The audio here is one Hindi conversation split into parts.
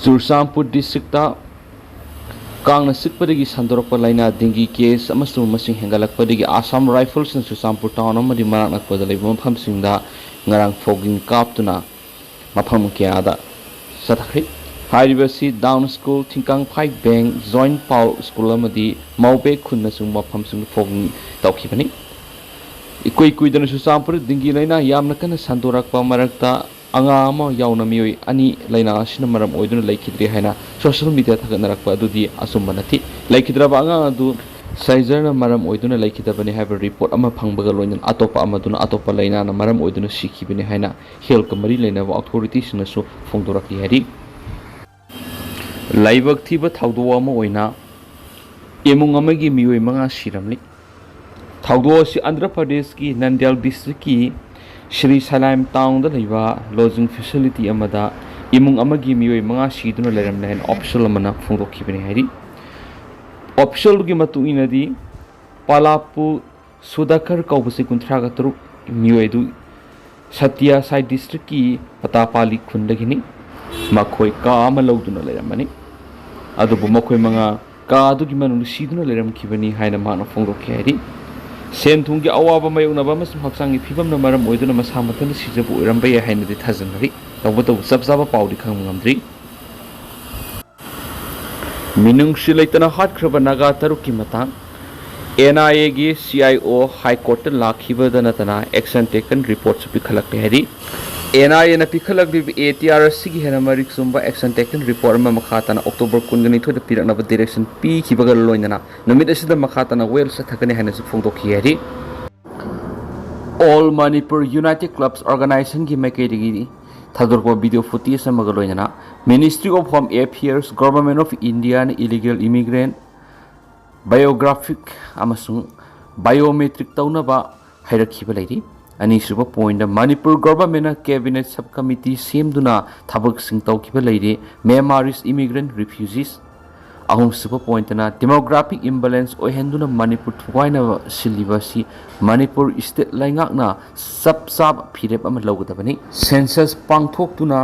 ꯆꯨꯔꯆꯥꯟꯄꯨꯔ ꯗꯤꯁꯇ꯭ꯔꯤꯛꯇ कांगना सिकपदगी संदोरप लाइना डेंगी केस अमसुंग मसिंग हेंगलकपदगी आसाम राइफल्स न चुरचांपुर टाउन अमदि मराक नकपद लेब मफमसिंगदा ngarang fogging kaptuna mafam kyaada sathakhi हाइरिबसी डाउन स्कूल थिंकांग फाइव बैंक जॉइंट पाउ स्कूल अमदि माउबे खुन्ना सुंग मफम सुंग फोगिंग तौखिबनी इकोई कुइदन चुरचांपुर डेंगी लाइना यामना कन संदोरकपा मरकता anga ama yauna mioi ani laina sina maram oiduna laikidri haina social media thaganarakpa adudi asumba nathi laikidraba anga adu saizarna maram oiduna laikidabani haiba report ama phangbaga loinan atopa amaduna atopa laina na maram oiduna sikhibani haina health kamari laina authorities na su phongdorakli hari laibak thiba thawdo ama oina emung amagi mioi manga siramli thawdo si andhra pradesh ki nandyal district ki Srisailam town दा लॉजिंग फैसिलिटी अमदा इमुंग अमगी मियोय मंगा सीदुना लेरम लेन ऑफिशियल अमना फोंदोखिबनि हाइरि ऑफिशियल गी मतुइनदी पालापु सुदाकर कौबसे कुंथ्रागा तरुक मियोय दु सत्या साइड डिस्ट्रिक्ट की पतापाली खुंदगिनी मखोय का अमा लौदुना लेरमनि अदुबु मखोय मंगा का अदुगी मनु सीदुना लेरम खिबनि हाइना माना फोंदोखि हाइरि सेन थुंगी अवाबा मायोनबा मसम हक्सांगी फिबमना मरम ओइदुना मसा मथन सिजबु ओइरमबे हाइनदि थाजनरि तबतो सबजाबा पाउदि खंगमद्रि मिनुंगसि लैतना हाटख्रबा नागा तरुकी मतांग एनआईए गी सीआईओ हाई कोर्ट लाखिबदा नतना एक्शन टेकन रिपोर्ट सुपि खलकते हरि एनआईए न पिखलक एटीआरसी गी हेना मरिक सुंबा एक्शन टेकन रिपोर्ट म मखातना अक्टोबर 19 द पिरकनबा डायरेक्शन पी खिबगा लोइनना नमित असिदा मखातना वेल सथकने हेना सु फोंदोखि हरि all Manipur united clubs organisation की मैकेडिगी थादोरपा वीडियो फुटेज समग लोइनना ministry of home affairs government of India न इलीगल इमिग्रेंट बायोग्राफिक अमसुंग बायोमेट्रिक तौनबा हैरखिबा लेरि अनीसुबा point Manipur government cabinet sub committee सेमदुना थबक सिंग तौखिबा लेरि मेमारिस इमिग्रेंट रिफ्यूजीज अहुमसुबा पॉइंटना डेमोग्राफिक इम्बैलेंस ओहेंदुना मणिपुर थुवाइना सिलिबासी मणिपुर स्टेट लाइंगाकना सब साब फिरेप अमा लौगदबनी सेंसस पांगथोक्तुना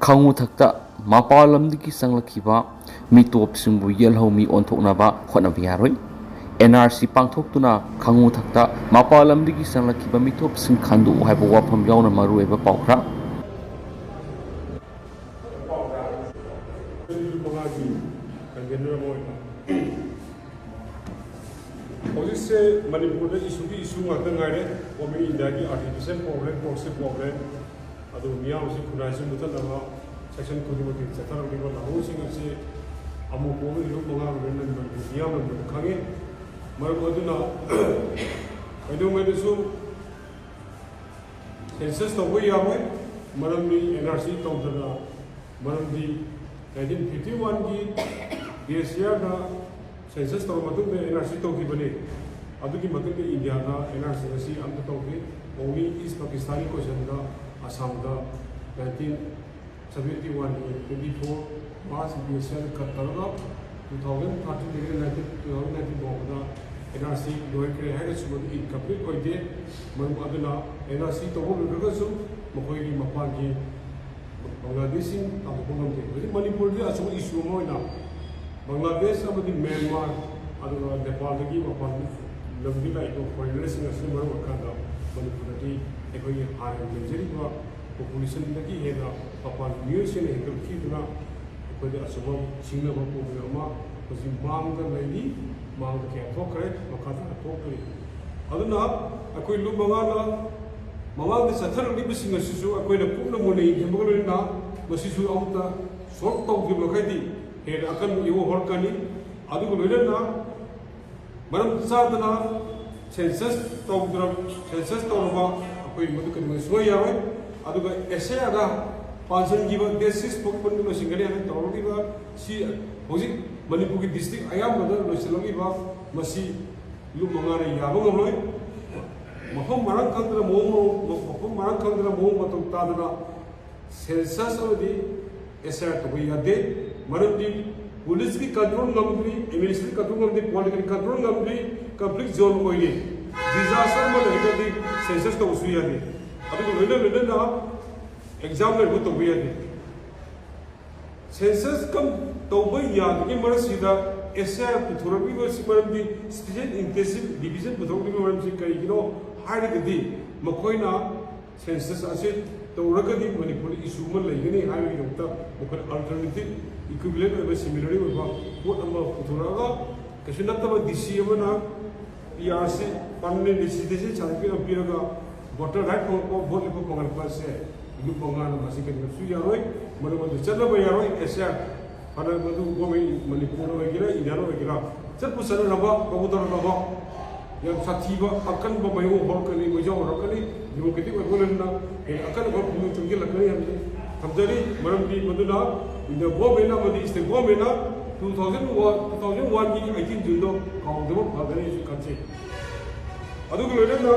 खंगुथक्ता मापालमदगी संगलखिबा मिटोपसिंबु येलहौमी ओंथोकनाबा होनबा यारोय एनआरसी पांगथोक्तुना खंगुथक्ता मापालमदगी संगलखिबा मिटोपसिंग खांदु हाइबा वाफम यावना मरुएबा पाउखरा से मणिपुर इशू की इशू गाइरे ओमी इंडिया की आर्टिफिशियल प्रॉब्लम प्रोक्सी प्रॉब्लम अदु मियाम से खुनाइसे मुतलबा सेक्शन खुदिमति चतरबिबा लाहुसिंग से अमु कोबि लु मंगा गन मियाम न खगे मरम अदुना अदु मेदसु सेंसस तो वही आवे मरम नि एनआरसी तौदना मरम दी 1951 की एशिया का सेंसस तो मतुंग एनआरसी तौखिबने अदुगी मतुंग इंडिया का एनआरसी असी अमत तौखि ओनली ईस्ट पाकिस्तानी क्वेश्चन का असम का 1971 24 मार्च बीएसएल कतरगा 2013 डिग्री 2019 बोगदा एनआरसी लोइक्रे है सुबह इनकम्प्लीट होइदे मरम अदुना एनआरसी तौबो लुगसु मखोइगी मपान की बांग्लादेशिंग ताबोंगमते मणिपुर दी असु इशू मोइना बांग्लादेश अमदी म्यांमार अदुगा नेपाल दगी मपान लंबी लाइको फॉरेनर्स असे मरम अखादा मणिपुर दी एकोई हार लेजरिबा पॉपुलेशन दगी हेना मपान म्यूसियन हेकल खिदना एकोई असुबम सिंगनबा पोग्रामा कोसी मांगदा लैली मांग के थोकरे मखादा थोकरे अदुना अकोई लु मंगाना ममांग सथरली बिसिंग असिसु अकोई पुना मोने हेमगलना मसिसु अमता सोक तौगी लखैदी हेर अकन इवो हरकनी अदुगु लोइना मरम चादना सेंसस तौरबा अकोई मदुकन सोय यावे अदुगा एसे आगा पांसन गिबा देसिस पोकपन लोसिंगने हन तौरगिबा सी होजि मणिपुर की डिस्ट्रिक्ट आयाम मदर लोसिलगिबा मसी लु मंगारे याबो गमलोय मफम मारक खंद्र मोम मतम तादना सेंसस ओदी एसे तो यादे मरदी पुलिस की कंट्रोल गमद्री एडमिनिस्ट्रेटिव कंट्रोल गमद्री पॉलिटिकल कंट्रोल गमद्री कंफ्लिक्ट जोन ओइले डिजास्टर में लेकदी सेंसस तो उसु यादे अदु लोइना ना एग्जाम में तो यादे सेंसस कम तौब यादगी मरसीदा एसआर पुथोरबी मरमदी स्पेशल इंटेंसिव डिवीजन पुथोरबी मरमसी करिगिनो हाइरगदी मखोइना सेंसस असे तौरगदी मणिपुर इशू मन लेगनी हाइवे डॉक्टर मखोन अल्टरनेटिव इक्विवेलेंट ओइबा सिमिलरली ओइबा पोट अमा पुथोरागा कछु नतबा डीसी अमना पीआरसी परमानेंट रेसिडेंसी सर्टिफिकेट पिरगा वोटर राइट को वोट लेको पंगल पासे इनु पंगान मासी के सु यारोय मरमद चलबा यारोय एसआर हर मधु गोमे मणिपुर वगैरह इनारो वगैरह चल पुसन रबा कबूतर रबा यम साथीबा अकन ब मयो होरकनी मजो होरकनी डेमोक्रेटिक ओइबोलना ए अकन ब पुनु चंगे लकनी हम थमजरी मरमदी मदुना इन गोमेना मदि स्टे गोमेना 2001 की 18 जून दो काउंटबो भागने कंसे अदुग लोइना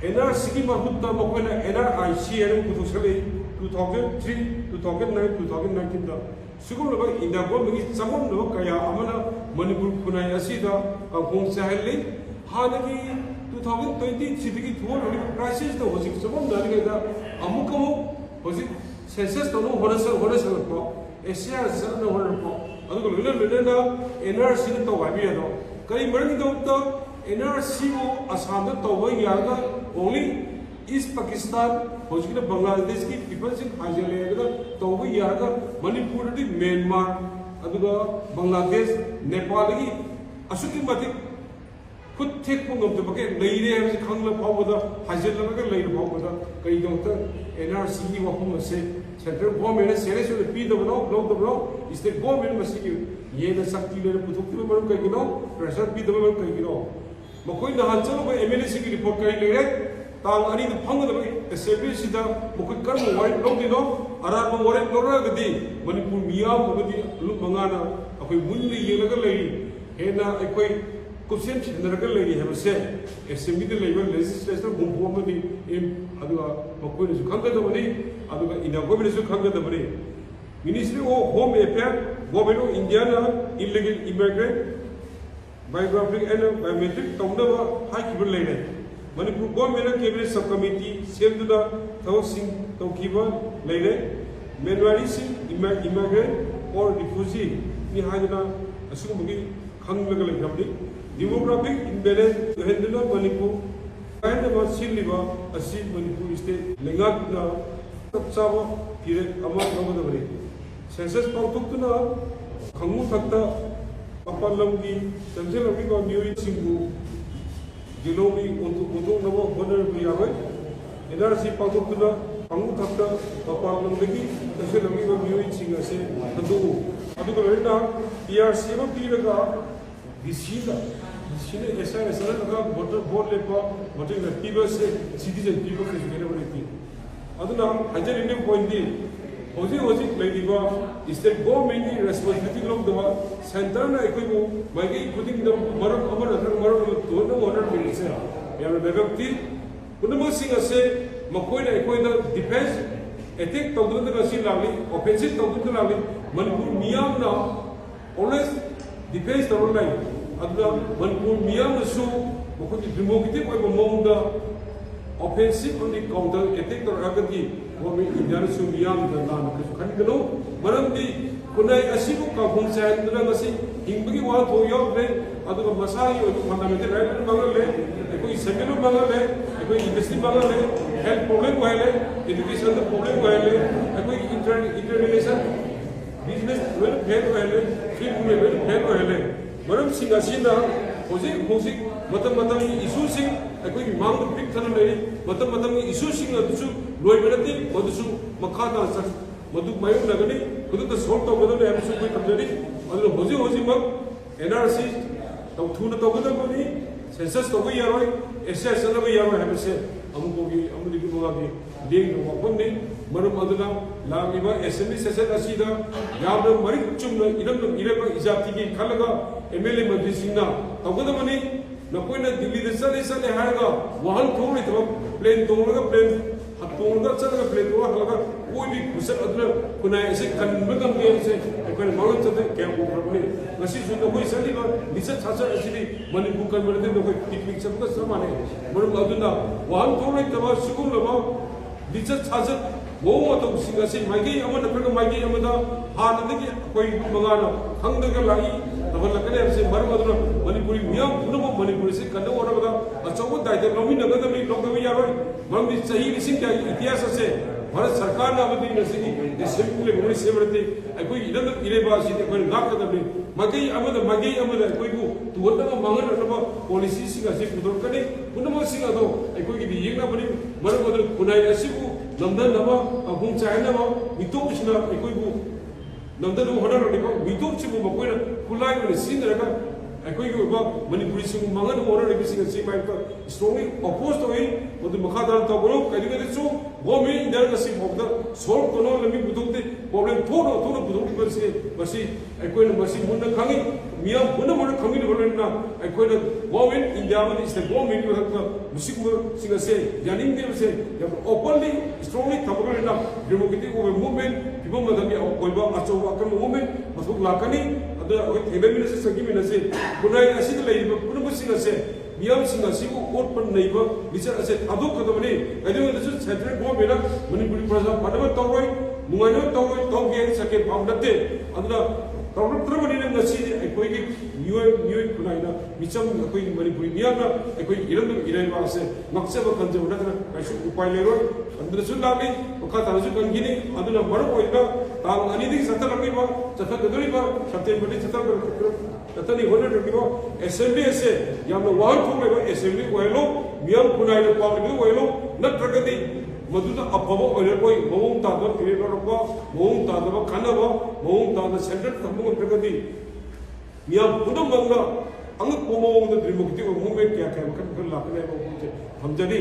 एनआरसी की महुत्ता मकोना एनआरआईसी एन पुथुसले 2003 2009 2019 दा सुगुलबा इंदागो मगी चमम नो कया अमना मणिपुर खुनाई असिदा कांगोंग साहले हादगी 2020 सिदगी थोल होली क्राइसिस तो होजिक चमम दालिगा अमुकमु होजिक सेंसस तो नो होरस को एशिया सरनो होरको अदुगो लोइना एनआरसी तो वाबी दो कई मरगी दो एनआरसी को असम तब यागा ओनली ईस्ट पाकिस्तान होजिक बांग्लादेश की पीपल्स हाइजले तब यागा मणिपुर म्यांमार अदुगा बांग्लादेश नेपाल की असुकी मतिक खुद थेक्पो गमतबके लेरे है खंगल फावदा हाइजलगा लेर फावदा कई दोता एनआरसी की वफम से सेंट्रल गवर्नमेंट सीरियस में पीदबनो लौदबनो स्टेट गवर्नमेंट मसी ये न शक्ति ले पुथुक्ति मरम कइगिनो प्रेशर पीदबनो कइगिनो मखोई नहान चलो एमएलए की रिपोर्ट करी लेरे तांग अनि द फंगदब असेंबली सिदा मखोई कर्म वाइट लौदिनो अराब वाइट लौरगदी मणिपुर मियाम बगदी लुक मंगाना अखोई मुन्नी येलगा लेरी हेना अखोई कुसेम छिनरगा लेरी हेबसे असेंबली दे लेबर लेजिस्लेचर गुंफोमदी एम अदुगा मखोई न खंगदबनी अदुगा इनागोबनि सु खंगदबनी ministry of home affair government of India ना illegal immigrant biographic and biometric तौनबा हाइकिबल लेने Manipur government cabinet sub committee सेमदुदा थवसिंग तौकिबा लेने मेनवारीसी इमिग्रेंट और रिफ्यूजी नि हाजना असुगुमगी खंगलग लेखबनी डेमोग्राफिक इम्बैलेंस हेंदुना मणिपुर कायनबा सिलिबा असि मणिपुर स्टेट लेंगाना तपसाबा फिरे अमा गमदबरे सेंसस पाउथुक्तुना खंगु थक्ता अपालमगी चंचलमी को मियोई सिंगु जिलोमी उंदु नबो होनर बियावे एनआरसी पाउथुक्तुना खंगु थक्ता अपालमगी चंचलमी को मियोई सिंग असे हदु अदुगा लेना पीआरसी मा पीरगा दिसीदा दिसीने ऐसा लगा वोटर वोट लेपा वोटिंग पीबा से सिटीजन पीबा के जुगेरे बनेती अदुना हजर इंडियन पॉइंट दी होजी लेदिबा स्टेट गवर्नमेंट की रेस्पॉन्सिबिलिटी लौदबा सेंटर ना एकोइबो माइगे खुदिंग द मरम अमर अदर मरम तोन ऑर्डर मिलसे यार बेगती पुनम सिंग असे मकोइना एकोइना डिफेंस अटैक तौदन द लाली ऑफेंसिव तौदन लाली मणिपुर मियाम ना ऑलवेज डिफेंस तौर लाई अदुगा मणिपुर मियाम सु मकोइ डेमोक्रेटिक ओइबा मोंदा ऑफेंसिव ओनली काउंटर अटैक तौर आगति गवर्नमेंट इंडिया सु मियाम द लान कछु खनिगनो मरमदी कुनाई असिबु काफुं सायंदना मसी हिंबगी वा थो योगले अदुगा मसाई ओइ फंडामेंटल राइट मंगले कोई सेक्युलर मंगले कोई इंडस्ट्री मंगले हेल्थ प्रॉब्लम होले एजुकेशन द प्रॉब्लम होले कोई inter relation business well fail होले फ्री मूवमेंट फेल होले मरम सिंगासिना होजी मतम इशू सिंह अकोई मांग पिक थन लेरी मतम इशू सिंह अदुसु लोइबनति मदुसु मखादा सक मदु मायु लगनी खुद द सॉल्व तो बदले हमसु कोई तमजरी अदु होजी मग एनआरसी तो थुन तो बदबनी सेंसस तो यारोय एसएस लब यारोय हमसे अमुकोगी अमुदिगी बोगागी लेंग वपमनी मरम अदुना लागिबा एसएमबी सेशन असिदा याबन मरि चुमन इरम इरेबा इजाती की खलगा एमएलए मंत्री सिंहना तगदमनी नकोइना दिल्ली दे चले हारगा वाहन थोंग लेतबा प्लेन तोंगगा प्लेन हतोंगा चलगा प्लेन तो हलगा कोई भी खुसर अदना कुनाय ऐसे कनबगम गेम से कोई मांग चते क्या ओपरबनी नसी सुन कोई सलीबा निसा छाछा असिदी मणिपुर कनबरदे कोई पिकनिक सबका समाने मरम अदुना वाहन थोंग लेतबा सुगुम लबा निसा छाछा mẫu mà tổng sinh là mai cái ông nó phải mai cái ông đó hà nó cái quay manga nó không được cái lại tapi lah kan yang saya baru kata orang Manipuri miam, punya mau Manipuri sih kan orang kata macam apa dah itu kami nak kata ni, kami ya orang, malam ni sahih ni kaya ikhtiar sah, Bharat Sarkar nak betul ni sih, ni simple ni sih berarti, aku ini nak ini bahasa ini aku nak kata ni, makai amada, aku itu tuan nak mangan apa polisi sih kasih putar kan ni, punya mau sih kata, aku ini yang nak beri, mana kata punai nasi bu, namdan nama, abung cahaya nama, itu macam aku itu namdan tu orang ni kau itu cuma makoi na kulai ni sin mereka, aku itu apa Manipuri sih mangan orang ni sih kasih main tu strongly opposed tu ini, untuk makadal tahu kalau kali kali tu, gua main India kasih makda solve kono lebih betul tu problem thora betul masih aku ini masih muna kangi, miam muna kangi ni boleh na, aku ini gua main India ni istilah gua main tu musik sih kasih, janin dia kasih, yang openly strongly tahu kalau na, demokrasi gua movement people madami koi ba acho akan movement masuk lakani ada ebe minase sagi minase kunai asid lai ba punu singa se miam singa si ko ot pan nei ba bisa ase adu kada bani adu ndu central go bela Manipuri praja padaba tawai mungaino tawai tawge sake paudate aduna tawra trabani na ngasi koi ki new kunai na micham koi Manipuri miam na koi iran ba ase makse ba kanje udana kaisu upai lero अंदर सुन लागे वक़्त आज़ू कंगीनी अदुना बड़ो कोई ना ताल अनिदिक सत्तर लगी बा सत्तर कदरी बा सत्तर बड़ी सत्तर कर सत्तर नहीं होने लगी बा असेंबली ऐसे या हम वाहन को में असेंबली को हेलो मियां पुनाई लोग पावली को हेलो न प्रगति मधुना अप्पबो और कोई मोहम तादो किरे बा मोहम तादो खाना बा मोहम तादो सेंटर तंबो प्रगति मियां पुनः मंगा अंग कोमो उन्हें ड्रीमोक्ति को मूवमेंट क्या क्या कर लाने में हम जल्दी